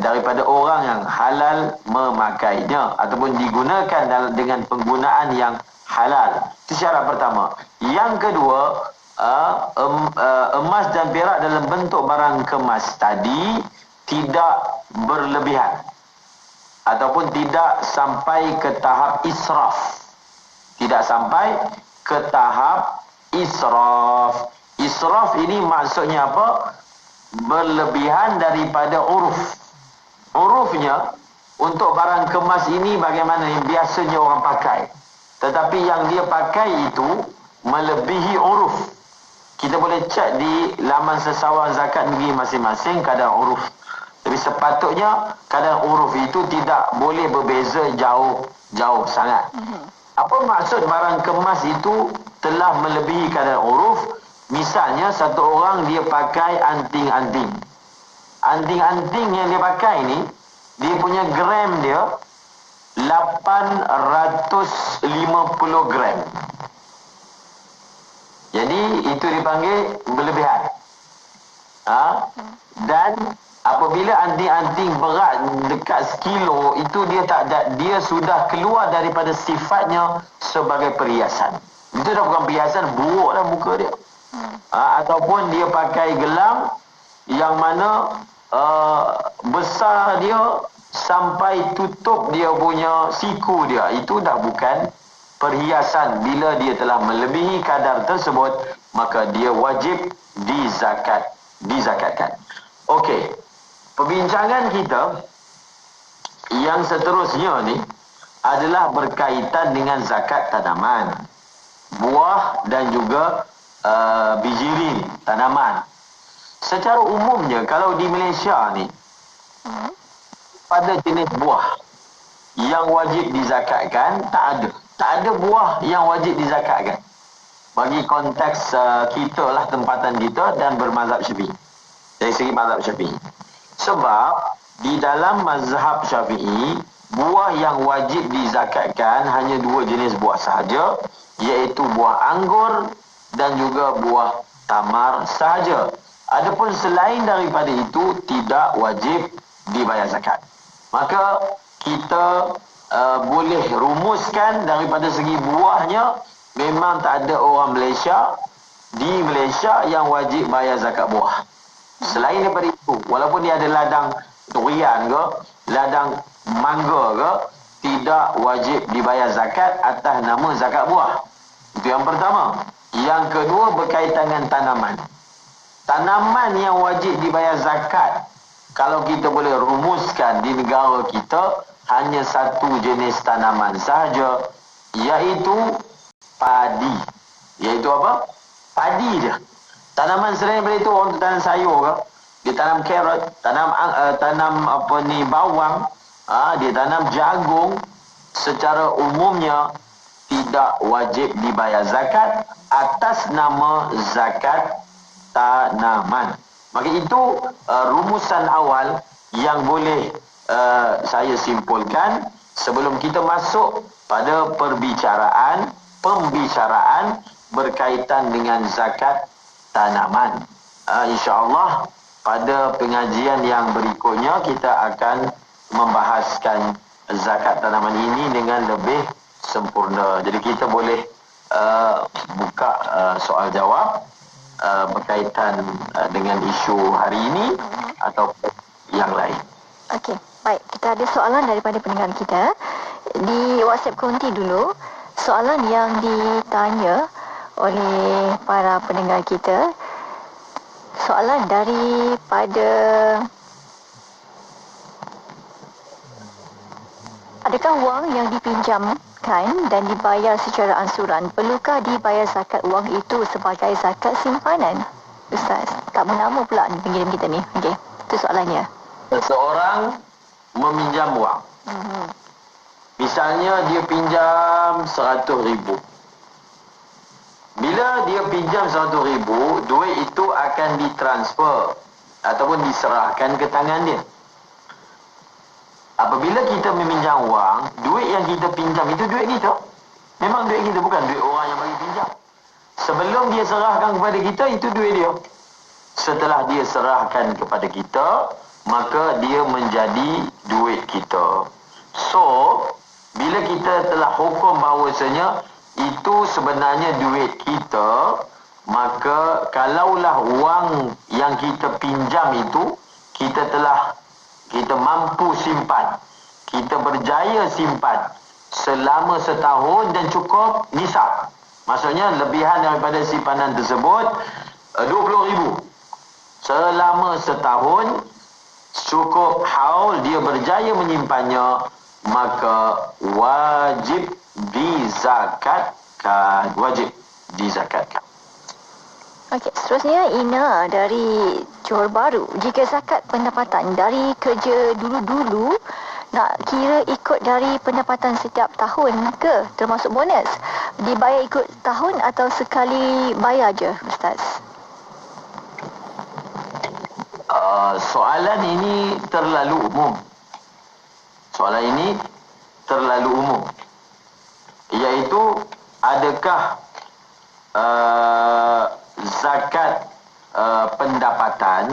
daripada orang yang halal memakainya ataupun digunakan dengan penggunaan yang halal. Itu syarat pertama. Yang kedua, emas dan perak dalam bentuk barang kemas tadi tidak berlebihan ataupun tidak sampai ke tahap israf. Tidak sampai ke tahap israf. Israf ini maksudnya apa? Berlebihan daripada uruf. Urufnya untuk barang kemas ini bagaimana yang biasanya orang pakai, tetapi yang dia pakai itu melebihi uruf. Kita boleh cek di laman Sesawan Zakat Negeri masing-masing kadar uruf. Tapi sepatutnya kadar uruf itu tidak boleh berbeza jauh sangat. Apa maksud barang kemas itu telah melebihi kadar uruf? Misalnya satu orang dia pakai anting. Anting-anting yang dia pakai ni, dia punya gram dia 850 gram. Jadi itu dipanggil berlebihan. Dan apabila anting-anting berat dekat sekilo, itu dia sudah keluar daripada sifatnya sebagai perhiasan. Itu dah bukan perhiasan, buruk dah muka dia. Ataupun dia pakai gelang yang mana besar dia sampai tutup dia punya siku dia, itu dah bukan perhiasan. Bila dia telah melebihi kadar tersebut, maka dia wajib dizakatkan. Okey, perbincangan kita yang seterusnya ni adalah berkaitan dengan zakat tanaman, buah dan juga bijirin tanaman. Secara umumnya kalau di Malaysia ni, pada jenis buah yang wajib dizakatkan tak ada buah yang wajib dizakatkan bagi konteks kita lah, tempatan kita dan bermazhab Syafi'i, dari segi mazhab Syafi'i. Sebab di dalam mazhab Syafi'i, buah yang wajib dizakatkan hanya dua jenis buah sahaja, iaitu buah anggur dan juga buah tamar sahaja. Adapun selain daripada itu tidak wajib dibayar zakat. Maka kita boleh rumuskan daripada segi buahnya, memang tak ada orang di Malaysia yang wajib bayar zakat buah. Selain daripada itu, walaupun dia ada ladang durian ke, ladang mangga ke, tidak wajib dibayar zakat atas nama zakat buah. Itu yang pertama. Yang kedua berkaitan dengan tanaman. Tanaman yang wajib dibayar zakat, kalau kita boleh rumuskan di negara kita, hanya satu jenis tanaman sahaja, iaitu padi. Iaitu apa? Padi je. Tanaman selain daripada itu, orang tanam sayur ke, dia tanam carrot, tanam bawang, dia tanam jagung, secara umumnya tidak wajib dibayar zakat atas nama zakat tanaman. Maka itu rumusan awal yang boleh saya simpulkan sebelum kita masuk pada pembicaraan berkaitan dengan zakat tanaman. InsyaAllah pada pengajian yang berikutnya kita akan membahaskan zakat tanaman ini dengan lebih sempurna. Jadi kita boleh buka soal jawab berkaitan dengan isu hari ini atau yang lain. Okey, baik. Kita ada soalan daripada pendengar kita di WhatsApp konti dulu. Soalan yang ditanya oleh para pendengar kita, soalan daripada, adakah wang yang dipinjamkan dan dibayar secara ansuran, perlukah dibayar zakat wang itu sebagai zakat simpanan? Ustaz, tak menama pula ni pengirim kita ni. Okey, itu soalannya. Seseorang meminjam wang. Misalnya dia pinjam 100,000. Bila dia pinjam 100,000, duit itu akan ditransfer ataupun diserahkan ke tangan dia. Apabila kita meminjam wang, duit yang kita pinjam itu duit kita. Memang duit kita, bukan duit orang yang bagi pinjam. Sebelum dia serahkan kepada kita, itu duit dia. Setelah dia serahkan kepada kita, maka dia menjadi duit kita. So, bila kita telah hukum bahawasanya itu sebenarnya duit kita, maka kalaulah wang yang kita pinjam itu kita mampu simpan, kita berjaya simpan selama setahun dan cukup nisab. Maksudnya lebihan daripada simpanan tersebut 20,000. Selama setahun cukup haul dia berjaya menyimpannya, maka wajib dizakatkan. Okey, seterusnya Ina dari Johor Bahru. Jika zakat pendapatan dari kerja dulu-dulu nak kira ikut dari pendapatan setiap tahun ke, termasuk bonus? Dibayar ikut tahun atau sekali bayar je, Ustaz? Soalan ini terlalu umum. Soalan ini terlalu umum, iaitu adakah zakat pendapatan.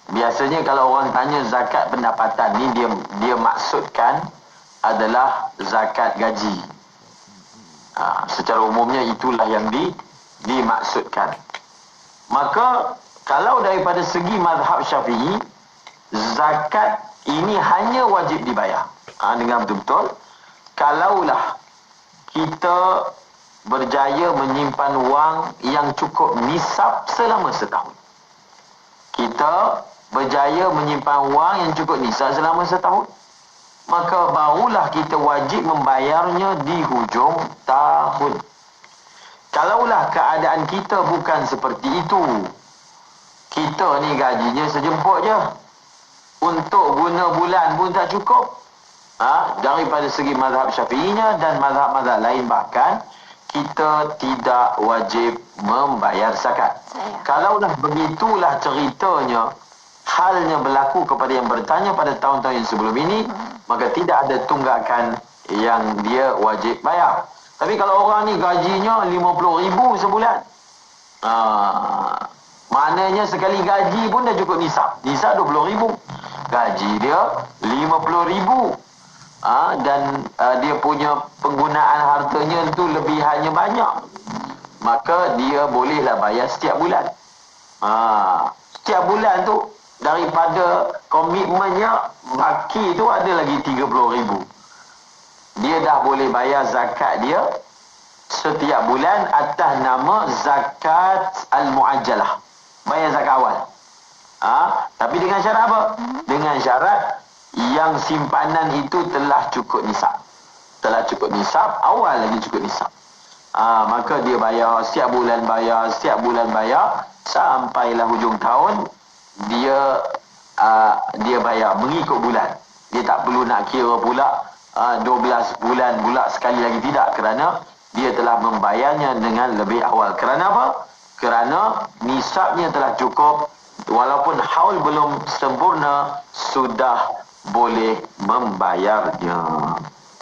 Biasanya kalau orang tanya zakat pendapatan ni, dia maksudkan adalah zakat gaji. Secara umumnya itulah yang dimaksudkan. Maka kalau daripada segi mazhab Syafi'i, zakat ini hanya wajib dibayar. Dengar betul-betul. Kalaulah kita berjaya menyimpan wang yang cukup nisab selama setahun. Kita berjaya menyimpan wang yang cukup nisab selama setahun, maka barulah kita wajib membayarnya di hujung tahun. Kalaulah keadaan kita bukan seperti itu, kita ni gajinya sejemput je, untuk guna bulan pun tak cukup. Daripada segi mazhab Syafi'inya dan mazhab-mazhab lain bahkan, kita tidak wajib membayar zakat. Kalaulah begitulah ceritanya, halnya berlaku kepada yang bertanya pada tahun-tahun yang sebelum ini, maka tidak ada tunggakan yang dia wajib bayar. Tapi kalau orang ni gajinya 50,000 sebulan, maknanya sekali gaji pun dah cukup nisab. Nisab 20,000. Gaji dia 50,000. Dan dia punya penggunaan hartanya tu lebihannya banyak, maka dia bolehlah bayar setiap bulan. Setiap bulan tu daripada komitmennya baki tu ada lagi 30,000. Dia dah boleh bayar zakat dia setiap bulan atas nama zakat al-muajjalah. Bayar zakat awal. Tapi dengan syarat apa? Dengan syarat yang simpanan itu telah cukup nisab. Telah cukup nisab, awal lagi cukup nisab. Maka dia bayar, setiap bulan bayar, setiap bulan bayar, sampailah hujung tahun, dia bayar mengikut bulan. Dia tak perlu nak kira pula 12 bulan pula sekali lagi, tidak, kerana dia telah membayarnya dengan lebih awal. Kerana apa? Kerana nisabnya telah cukup, walaupun haul belum sempurna, sudah boleh membayarnya.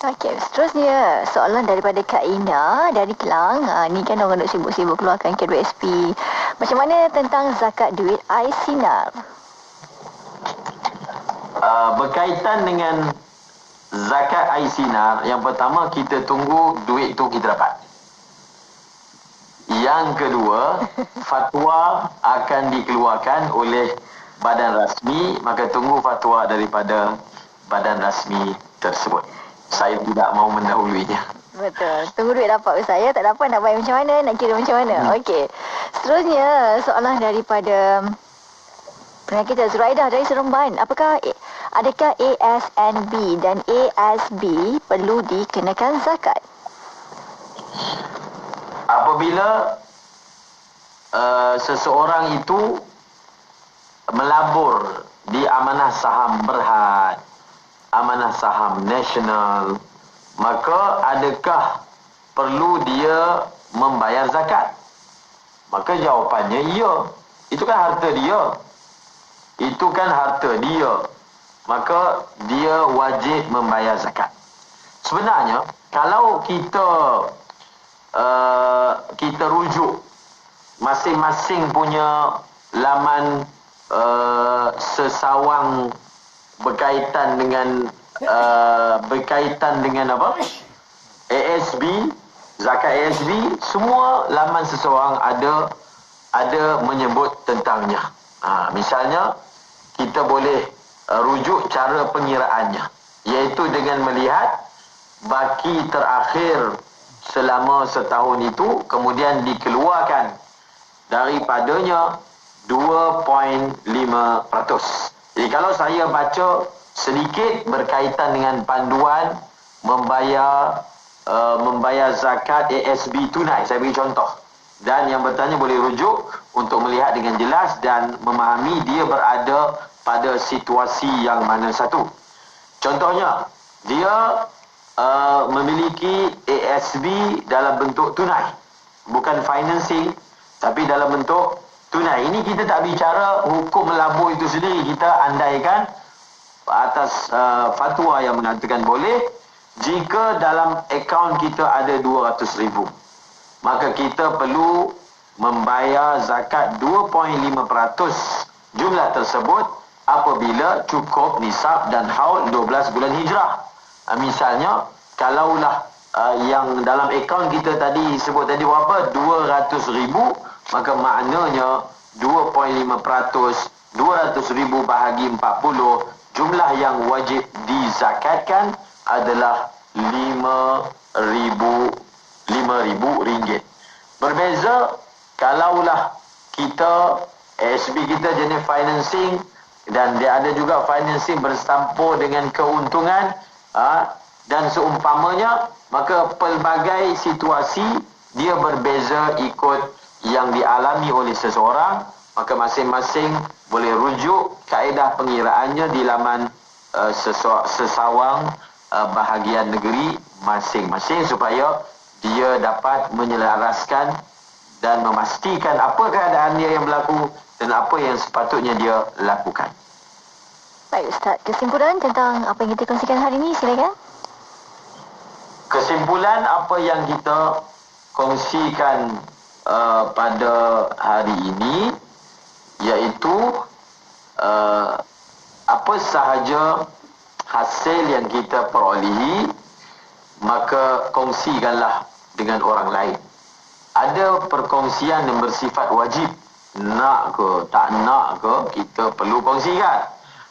Okey, seterusnya soalan daripada Kak Ina dari Kelang. Ni kan orang nak sibuk-sibuk keluarkan K2SP. Macam mana tentang zakat duit air sinar? Berkaitan dengan zakat air sinar, yang pertama kita tunggu duit tu kita dapat. Yang kedua, fatwa akan dikeluarkan oleh badan rasmi, maka tunggu fatwa daripada badan rasmi tersebut. Saya tidak mau mendahuluinya. Betul. Tunggu duit dapat. Saya tak dapat, nak bayar macam mana, nak kira macam mana. Okey. Seterusnya soalan daripada pendengar kita Zuraidah dari Seremban. Adakah ASNB dan ASB perlu dikenakan zakat? Apabila seseorang itu melabur di amanah saham Berhad, amanah saham nasional, maka adakah perlu dia membayar zakat? Maka jawapannya ya. Itu kan harta dia. Itu kan harta dia. Maka dia wajib membayar zakat. Sebenarnya kalau kita rujuk masing-masing punya laman sesawang berkaitan dengan apa? ASB, zakat ASB, semua laman seseorang ada menyebut tentangnya. Misalnya kita boleh rujuk cara pengiraannya, iaitu dengan melihat baki terakhir selama setahun itu, kemudian dikeluarkan daripadanya 2.5%. Jadi kalau saya baca sedikit berkaitan dengan panduan membayar zakat ASB tunai, saya beri contoh, dan yang bertanya boleh rujuk untuk melihat dengan jelas dan memahami dia berada pada situasi yang mana satu. Contohnya, dia memiliki ASB dalam bentuk tunai, bukan financing, tapi dalam bentuk tunai. Ini kita tak bicara hukum melabur itu sendiri, kita andaikan atas fatwa yang mengatakan boleh jika dalam akaun kita ada 200,000. Maka kita perlu membayar zakat 2.5% jumlah tersebut apabila cukup nisab dan haul 12 bulan hijrah. Misalnya, kalaulah yang dalam akaun kita tadi sebut tadi berapa? 200,000, maka maknanya 2.5%, 200,000 bahagi 40, jumlah yang wajib dizakatkan adalah RM5,000. Berbeza kalaulah kita ASB kita jenis financing dan dia ada juga financing bercampur dengan keuntungan dan seumpamanya, maka pelbagai situasi dia berbeza ikut yang dialami oleh seseorang, maka masing-masing boleh rujuk kaedah pengiraannya di laman sesawang bahagian negeri masing-masing supaya dia dapat menyelaraskan dan memastikan apa keadaan dia yang berlaku dan apa yang sepatutnya dia lakukan. Baik Ustaz, kesimpulan tentang apa yang kita kongsikan hari ini, silakan. Kesimpulan apa yang kita kongsikan pada hari ini iaitu apa sahaja hasil yang kita perolehi, maka kongsikanlah dengan orang lain. Ada perkongsian yang bersifat wajib, nak ke tak nak ke kita perlu kongsikan.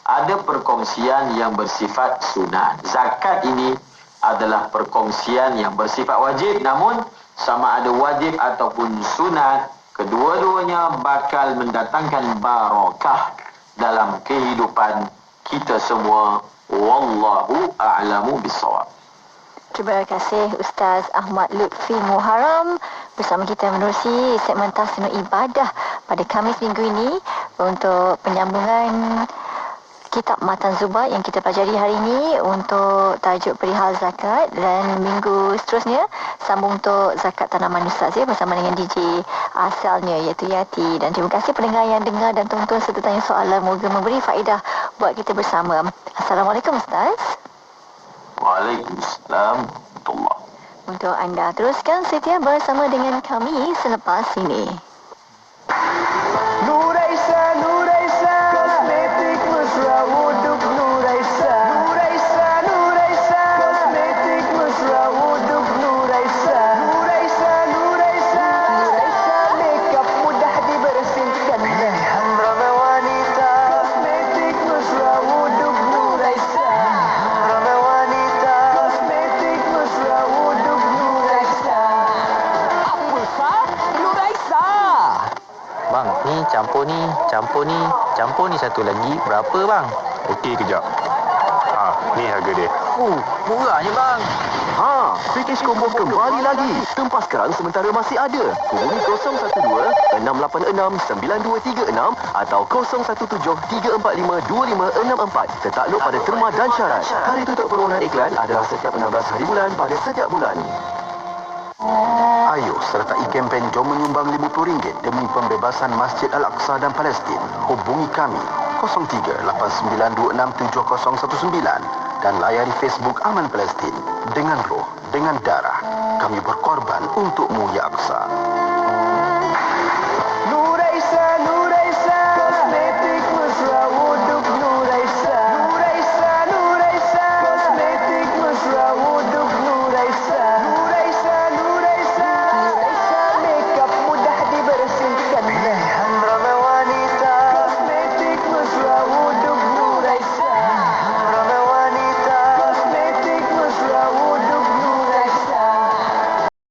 Ada perkongsian yang bersifat sunat. Zakat ini adalah perkongsian yang bersifat wajib, namun sama ada wajib ataupun sunat, kedua-duanya bakal mendatangkan barakah dalam kehidupan kita semua. Wallahu a'lamu bissawab. Terima kasih Ustaz Ahmad Lutfi Muharram bersama kita menerusi segmen Tasniful Ibadah pada Khamis minggu ini untuk penyambungan kitab Matan Zubat yang kita pelajari hari ini untuk tajuk perihal zakat, dan minggu seterusnya sambung untuk zakat tanaman Ustaz bersama dengan DJ asalnya iaitu Yati. Dan terima kasih pendengar yang dengar dan tonton serta tanya soalan, moga memberi faedah buat kita bersama. Assalamualaikum Ustaz. Waalaikumsalam warahmatullahi. Untuk anda teruskan setia bersama dengan kami selepas ini. Nuraisa, Nuraisa, kosmetik mesra wuduk Nuraisa. Nuraisa, Nuraisa, kosmetik mesra wuduk Nuraisa. Nuraisa, Nuraisa, Nuraisa, makeup mudah dibersihkan. Pilihan ramai wanita, kosmetik mesra wuduk Nuraisa. Ramai wanita, kosmetik mesra wuduk Nuraisa. Apa sah? Nuraisa. Bang, ni campur ni satu lagi. Berapa bang? Okey, kejap. Ni harga dia. Murahnya bang. Package combo kembali lagi. Tempah sekarang sementara masih ada. Hubungi 012-686-9236 atau 017-345-2564. Tertakluk pada terma dan syarat. Hari tutup permohonan iklan adalah setiap 16 hari bulan pada setiap bulan. Ayo sertai kempen Jom Menyumbang RM50 demi pembebasan Masjid Al-Aqsa dan Palestin. Hubungi kami 0389267019 dan layari Facebook Aman Palestin. Dengan roh, dengan darah, kami berkorban untukmu ya Aqsa.